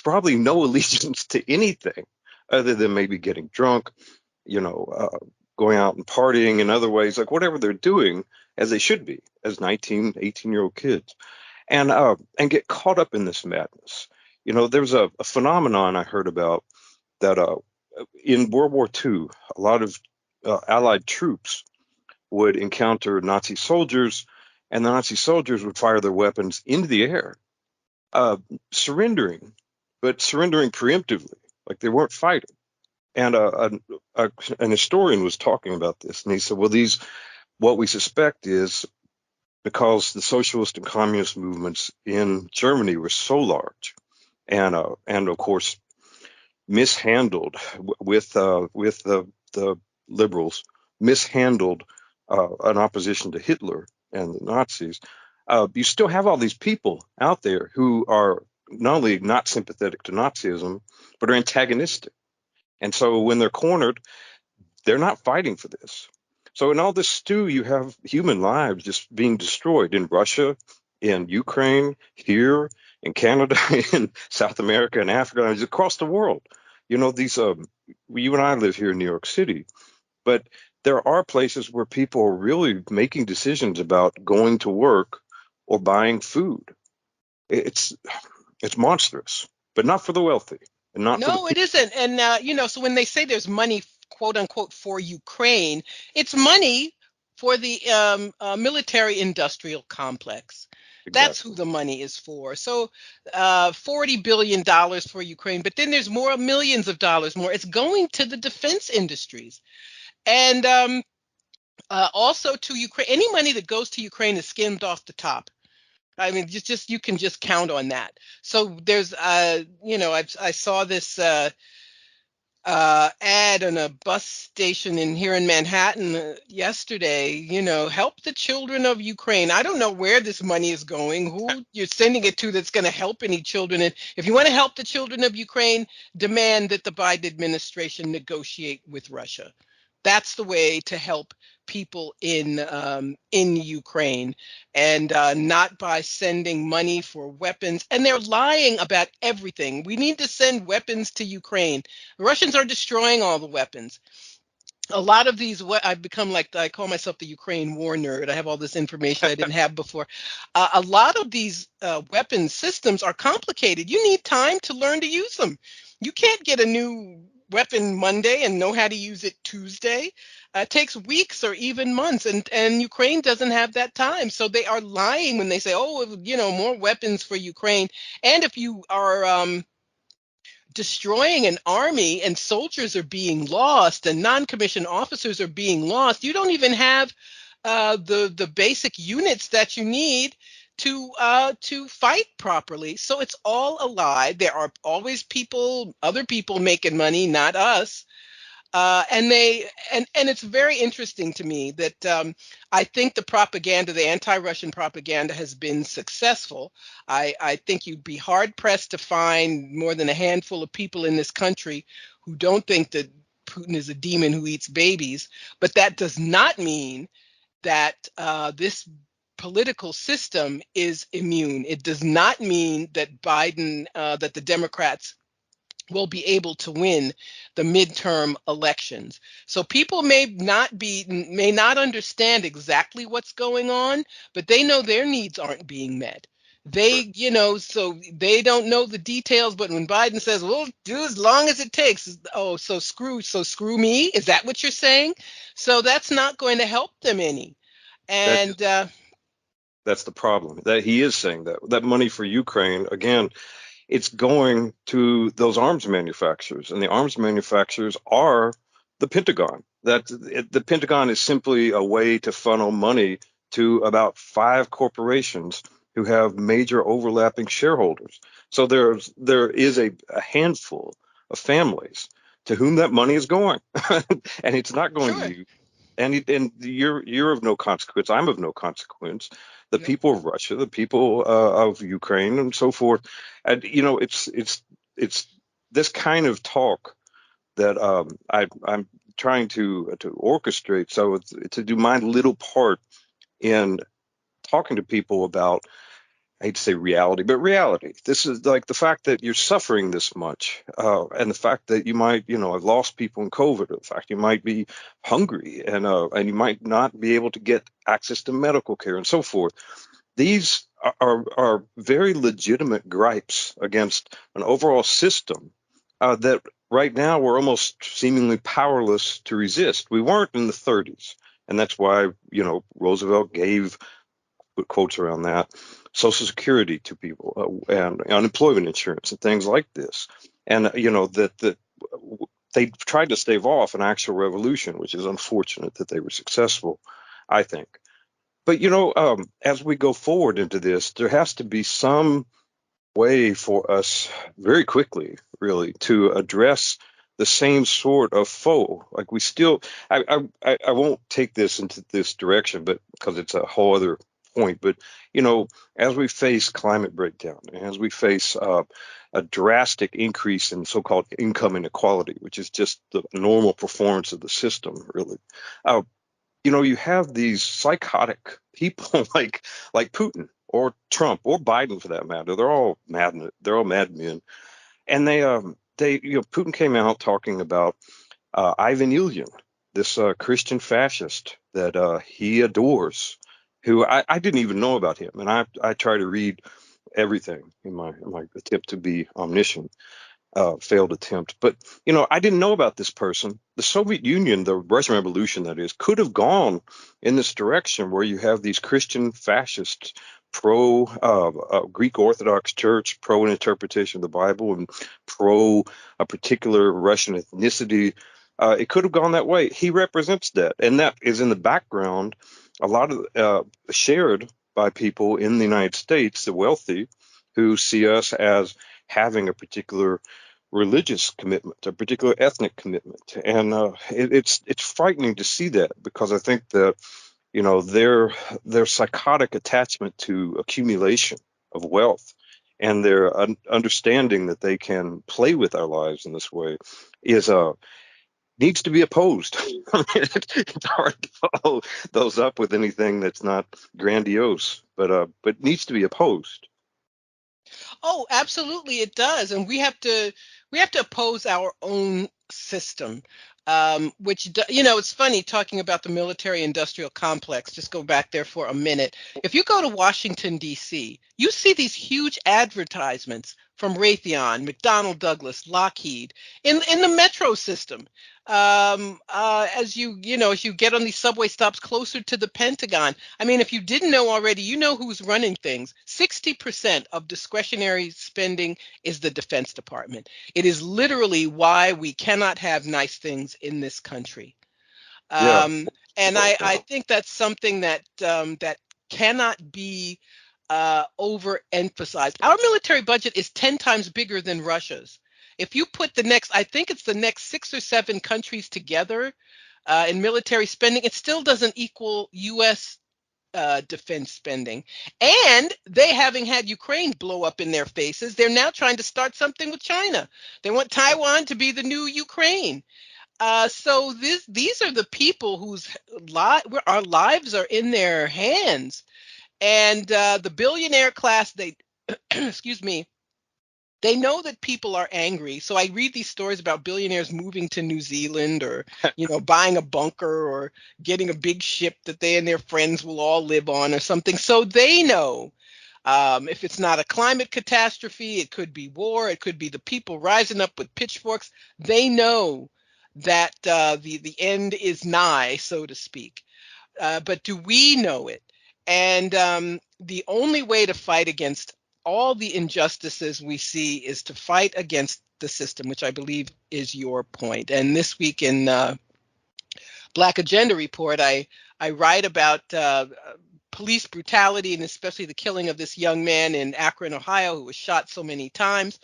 probably no allegiance to anything other than maybe getting drunk, you know, uh, going out and partying in other ways, like whatever they're doing, as they should be as 19, 18-year-old kids, and get caught up in this madness. There's a phenomenon I heard about that in World War II, a lot of Allied troops would encounter Nazi soldiers, and the Nazi soldiers would fire their weapons into the air, uh, surrendering, but surrendering preemptively, like they weren't fighting. And an historian was talking about this, and he said, "Well, what we suspect is because the socialist and communist movements in Germany were so large, and of course mishandled with the liberals, mishandled an opposition to Hitler and the Nazis. You still have all these people out there who are not only not sympathetic to Nazism, but are antagonistic. And so when they're cornered, they're not fighting for this. So in all this stew, you have human lives just being destroyed in Russia, in Ukraine, here, in Canada, in South America, and Africa, and across the world. These you and I live here in New York City, but there are places where people are really making decisions about going to work or buying food. It's it's monstrous, but not for the wealthy and not for the No, it people. isn't. And so when they say there's money, quote unquote, for Ukraine, it's money for the military industrial complex. That's who Exactly. the money is for. So, $40 billion for Ukraine, but then there's more millions of dollars more. It's going to the defense industries, and also to Ukraine. Any money that goes to Ukraine is skimmed off the top. I mean, just you can just count on that. So there's, I saw this. ad on a bus station here in Manhattan yesterday, help the children of Ukraine. I don't know where this money is going, who you're sending it to that's going to help any children. And if you want to help the children of Ukraine, demand that the Biden administration negotiate with Russia. That's the way to help people in Ukraine, and not by sending money for weapons. And they're lying about everything. We need to send weapons to Ukraine. The Russians are destroying all the weapons. A lot of these, I've become like, I call myself the Ukraine war nerd. I have all this information I didn't have before. A lot of these weapon systems are complicated. You need time to learn to use them. You can't get a new weapon Monday and know how to use it Tuesday. It takes weeks or even months, and Ukraine doesn't have that time. So they are lying when they say, "Oh, more weapons for Ukraine." And if you are destroying an army and soldiers are being lost and non-commissioned officers are being lost, you don't even have the basic units that you need to fight properly. So it's all a lie. There are always other people making money, not us. And it's very interesting to me that I think the anti-Russian propaganda, has been successful. I think you'd be hard pressed to find more than a handful of people in this country who don't think that Putin is a demon who eats babies. But that does not mean that this political system is immune. It does not mean that that the Democrats will be able to win the midterm elections. So people may not understand exactly what's going on, but they know their needs aren't being met. So they don't know the details, but when Biden says, "We'll do as long as it takes," oh, so screw me. Is that what you're saying? So that's not going to help them any. That's And that's the problem. That he is saying that money for Ukraine, again, it's going to those arms manufacturers, and the arms manufacturers are the Pentagon. The Pentagon is simply a way to funnel money to about five corporations who have major overlapping shareholders. So there is a handful of families to whom that money is going, and it's not going to sure, you. And you're of no consequence. I'm of no consequence. The no, people of Russia, the people of Ukraine, and so forth. And it's this kind of talk that I'm trying to orchestrate. So to do my little part in talking to people about, I hate to say reality, but reality. This is like the fact that you're suffering this much, and the fact that you might, have lost people in COVID. The fact you might be hungry, and you might not be able to get access to medical care, and so forth. These are very legitimate gripes against an overall system that right now we're almost seemingly powerless to resist. We weren't in the 30s, and that's why Roosevelt gave, put quotes around that, Social Security to people, and unemployment insurance and things like this. And that they tried to stave off an actual revolution, which is unfortunate that they were successful, I think. But as we go forward into this, there has to be some way for us very quickly, really, to address the same sort of foe. Like we still, I won't take this into this direction, but because it's a whole other point. But as we face climate breakdown, as we face a drastic increase in so-called income inequality, which is just the normal performance of the system, really. You have these psychotic people like Putin or Trump or Biden for that matter. They're all mad. They're all madmen. And Putin came out talking about Ivan Ilyin, this Christian fascist that he adores, who I didn't even know about him. And I try to read everything in my attempt to be omniscient, failed attempt. But I didn't know about this person. The Soviet Union, the Russian Revolution, that is, could have gone in this direction where you have these Christian fascists, pro Greek Orthodox Church, pro an interpretation of the Bible, and pro a particular Russian ethnicity. It could have gone that way. He represents that, and that is in the background. A lot of shared by people in the United States, the wealthy, who see us as having a particular religious commitment, a particular ethnic commitment, and it's frightening to see that, because I think that their psychotic attachment to accumulation of wealth and their understanding that they can play with our lives in this way is needs to be opposed. I mean, it's hard to follow those up with anything that's not grandiose, but needs to be opposed. Oh, absolutely, it does, and we have to oppose our own system. It's funny talking about the military-industrial complex. Just go back there for a minute. If you go to Washington D.C., you see these huge advertisements from Raytheon, McDonnell Douglas, Lockheed in the metro system. As you get on these subway stops closer to the Pentagon. I mean, if you didn't know already, you know who's running things. 60% of discretionary spending is the Defense Department. It is literally why we cannot have nice things in this country. Yeah, Um, and well, I think that's something that cannot be overemphasized. Our military budget is 10 times bigger than Russia's. If you put I think it's the next 6 or 7 countries together in military spending, it still doesn't equal U.S. Defense spending. And they, having had Ukraine blow up in their faces, they're now trying to start something with China. They want Taiwan to be the new Ukraine. These are the people our lives are in their hands, and the billionaire class, they excuse me, they know that people are angry. So I read these stories about billionaires moving to New Zealand, or buying a bunker, or getting a big ship that they and their friends will all live on, or something. So they know, if it's not a climate catastrophe, it could be war, it could be the people rising up with pitchforks. They know that the end is nigh, so to speak. But do we know it? And the only way to fight against all the injustices we see is to fight against the system, which I believe is your point. And this week in Black Agenda Report, I write about police brutality, and especially the killing of this young man in Akron, Ohio, who was shot so many times.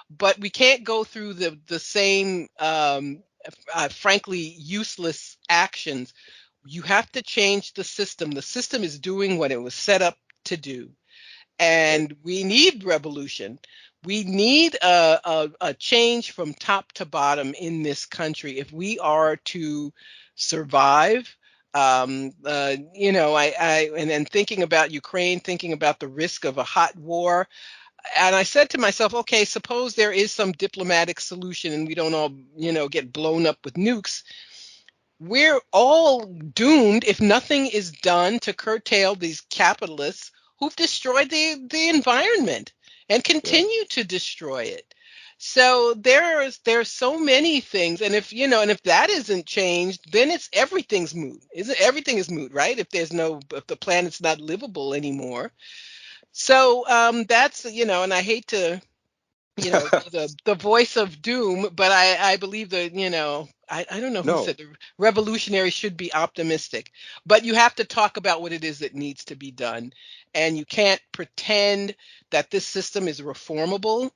But we can't go through the same, frankly, useless actions. You have to change the system. The system is doing what it was set up to do. And we need revolution. We need a change from top to bottom in this country if we are to survive. And then thinking about Ukraine, thinking about the risk of a hot war, and I said to myself, okay, suppose there is some diplomatic solution and we don't all, get blown up with nukes. We're all doomed if nothing is done to curtail these capitalists who've destroyed the environment and yeah. continue to destroy it. So there's so many things, and if that isn't changed, then it's everything's moot. Isn't everything is moot, right? If the planet's not livable anymore. So that's and I hate to be the voice of doom, but I believe that I don't know who No, said the revolutionary should be optimistic, but you have to talk about what it is that needs to be done, and you can't pretend that this system is reformable,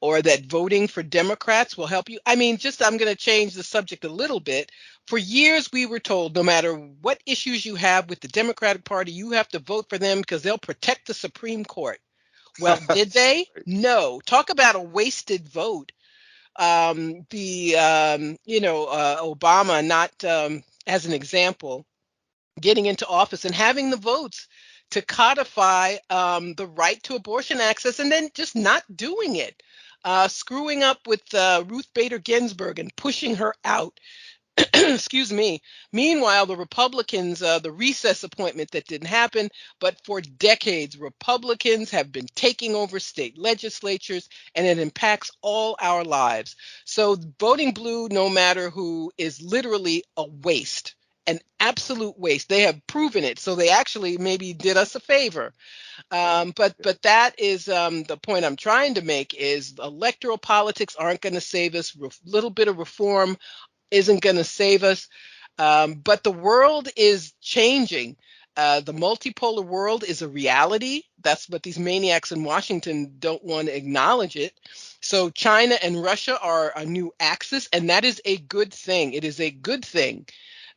or that voting for Democrats will help you. I mean, I'm going to change the subject a little bit. For years, we were told no matter what issues you have with the Democratic Party, you have to vote for them because they'll protect the Supreme Court. Well, did that's they? right. No. Talk about a wasted vote. Obama, not as an example, getting into office and having the votes to codify the right to abortion access, and then just not doing it. Screwing up with Ruth Bader Ginsburg and pushing her out. Excuse me. Meanwhile, the Republicans, the recess appointment that didn't happen, but for decades, Republicans have been taking over state legislatures, and it impacts all our lives. So voting blue, no matter who, is literally a waste, an absolute waste. They have proven it. So they actually maybe did us a favor. Yeah, yeah. But that is the point I'm trying to make, is electoral politics aren't going to save us. Little bit of reform isn't going to save us. But the world is changing. The multipolar world is a reality. That's what these maniacs in Washington don't want to acknowledge it. So China and Russia are a new axis, and that is a good thing. It is a good thing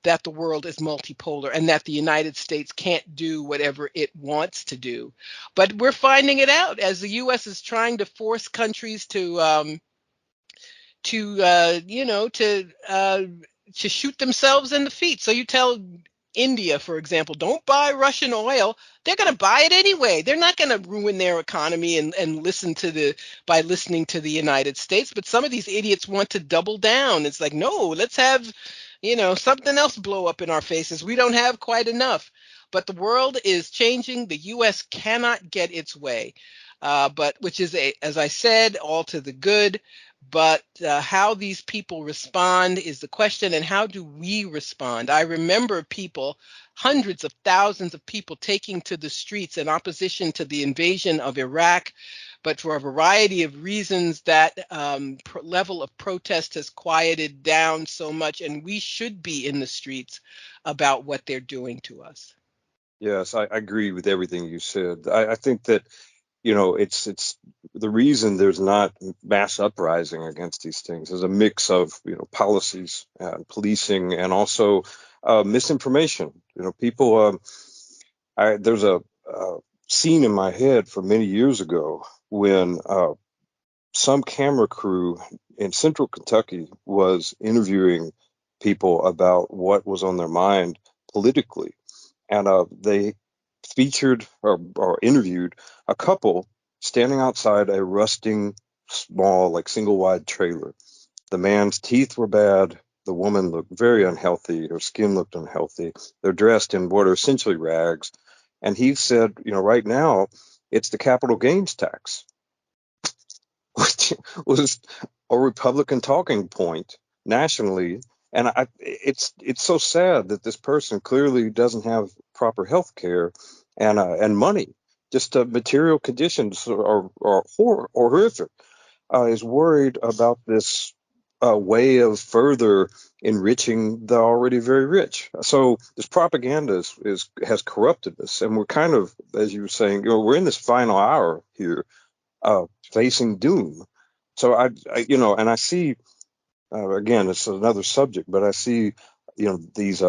that the world is multipolar and that the United States can't do whatever it wants to do. But we're finding it out as the U.S. is trying to force countries to shoot themselves in the feet. So you tell India, for example, don't buy Russian oil. They're going to buy it anyway. They're not going to ruin their economy and listen to by listening to the United States. But some of these idiots want to double down. It's like, no, let's have, something else blow up in our faces. We don't have quite enough. But the world is changing. The U.S. cannot get its way, but which is, as I said, all to the good. But how these people respond is the question, and how do we respond? I remember people, hundreds of thousands of people taking to the streets in opposition to the invasion of Iraq, but for a variety of reasons, that level of protest has quieted down so much, and we should be in the streets about what they're doing to us. Yes, I agree with everything you said. I think that it's the reason there's not mass uprising against these things is a mix of policies and policing and also misinformation. People. There's a scene in my head from many years ago when some camera crew in Central Kentucky was interviewing people about what was on their mind politically, and they featured or interviewed a couple standing outside a rusting, small, like single wide trailer. The man's teeth were bad. The woman looked very unhealthy. Her skin looked unhealthy. They're dressed in what are essentially rags. And he said, right now it's the capital gains tax, which was a Republican talking point nationally. And it's so sad that this person clearly doesn't have proper health care and money. Just material conditions are horrific. Is worried about this way of further enriching the already very rich. So this propaganda has corrupted us, and we're kind of, as you were saying, we're in this final hour here, facing doom. So and I see again, it's another subject, but I see these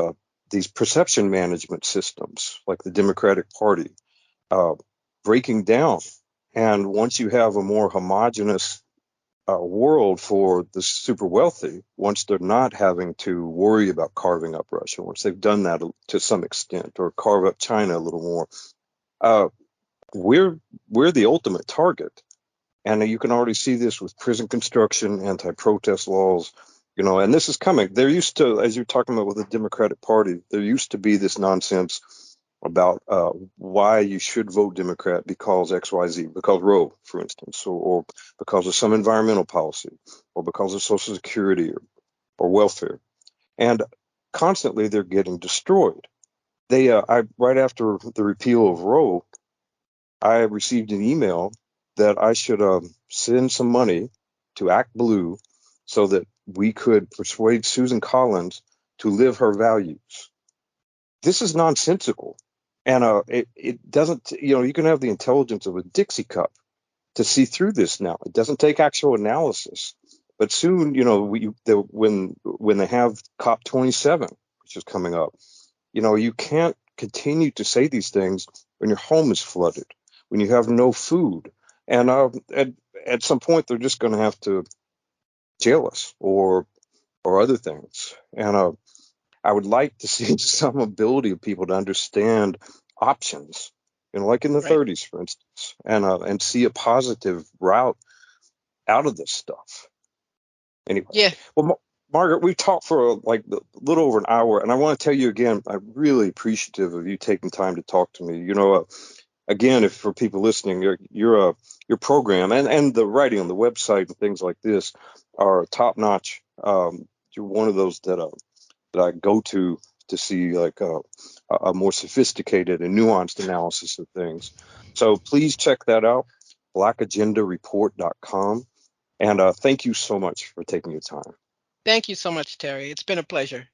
perception management systems like the Democratic Party breaking down, and once you have a more homogenous world for the super wealthy, once they're not having to worry about carving up Russia, once they've done that to some extent, or carve up China a little more, uh, we're the ultimate target. And you can already see this with prison construction, anti-protest laws, and this is coming. There used to, as you're talking about with the Democratic Party, there used to be this nonsense about why you should vote Democrat because XYZ, because Roe, for instance, or because of some environmental policy, or because of Social Security or welfare. And constantly they're getting destroyed. Right after the repeal of Roe, I received an email that I should send some money to Act Blue so that we could persuade Susan Collins to live her values. This is nonsensical. And it doesn't, you can have the intelligence of a Dixie cup to see through this now. It doesn't take actual analysis. But soon, when they have COP27, which is coming up, you can't continue to say these things when your home is flooded, when you have no food. And at some point, they're just going to have to jail us or other things. And I would like to see some ability of people to understand options, like in the Right. 30s, for instance, and see a positive route out of this stuff. Anyway, Yeah. well, Margaret, we've talked for like a little over an hour, and I want to tell you again, I'm really appreciative of you taking time to talk to me. Again, if for people listening, your program and the writing on the website and things like this are top notch. You're one of those that I go to see like a more sophisticated and nuanced analysis of things. So please check that out, blackagendareport.com. And thank you so much for taking your time. Thank you so much, Terry. It's been a pleasure.